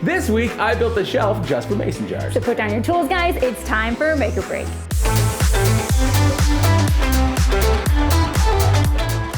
This week, I built a shelf just for mason jars. So put down your tools, guys. It's time for Make or Break.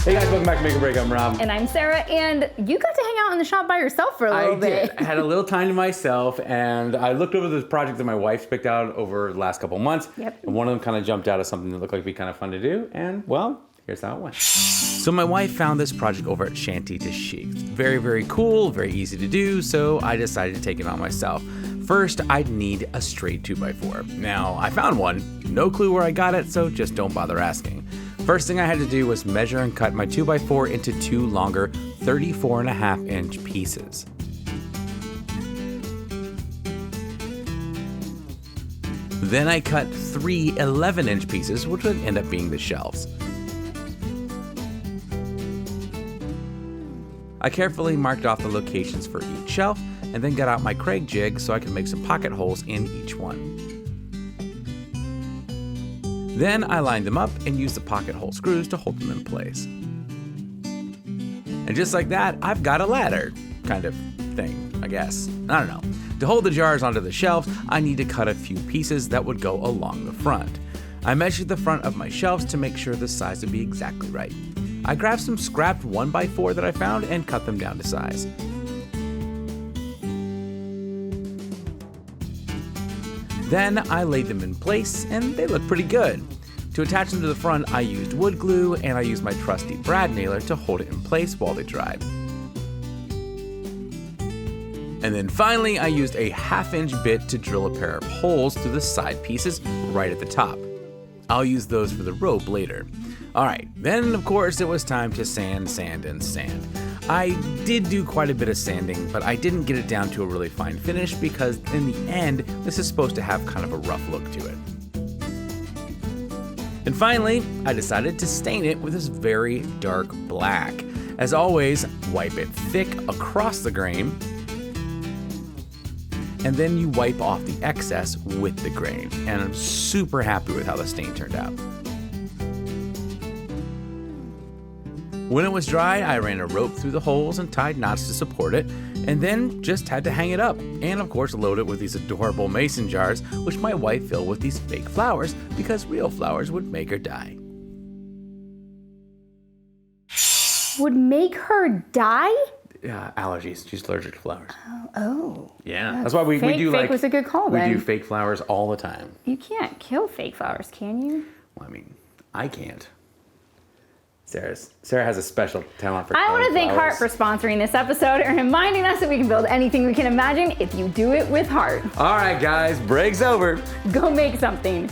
Hey guys, welcome back to Make or Break. I'm Rob. And I'm Sarah, and you got to hang out in the shop by yourself for a little bit. I had a little time to myself, and I looked over this project that my wife's picked out over the last couple months. Yep. And one of them kind of jumped out as something that looked like it'd be kind of fun to do, and well, here's how it went. So my wife found this project over at Shanty to Chic. Very, very cool, very easy to do, so I decided to take it on myself. First, I'd need a straight 2x4. Now, I found one, no clue where I got it, so just don't bother asking. First thing I had to do was measure and cut my 2x4 into two longer 34.5-inch pieces. Then I cut three 11-inch pieces, which would end up being the shelves. I carefully marked off the locations for each shelf and then got out my Kreg jig so I could make some pocket holes in each one. Then I lined them up and used the pocket hole screws to hold them in place. And just like that, I've got a ladder kind of thing, I guess. I don't know. To hold the jars onto the shelves, I need to cut a few pieces that would go along the front. I measured the front of my shelves to make sure the size would be exactly right. I grabbed some scrapped 1x4 that I found and cut them down to size. Then I laid them in place and they look pretty good. To attach them to the front, I used wood glue and I used my trusty brad nailer to hold it in place while they dried. And then finally, I used a 1/2-inch bit to drill a pair of holes through the side pieces right at the top. I'll use those for the rope later. Alright, then of course it was time to sand. I did do quite a bit of sanding, but I didn't get it down to a really fine finish because in the end, this is supposed to have kind of a rough look to it. And finally, I decided to stain it with this very dark black. As always, wipe it thick across the grain, and then you wipe off the excess with the grain. And I'm super happy with how the stain turned out. When it was dry, I ran a rope through the holes and tied knots to support it, and then just had to hang it up, and of course load it with these adorable mason jars, which my wife filled with these fake flowers, because real flowers would make her die. Would make her die? Allergies. She's allergic to flowers. Oh. Yeah, that's why we do fake was a good call, we then. do fake flowers all the time. You can't kill fake flowers, can you? Well, I mean, I can't. Sarah has a special talent for I want to killing thank Heart flowers. for sponsoring this episode and reminding us that we can build anything we can imagine if you do it with heart. All right, guys, break's over. Go make something.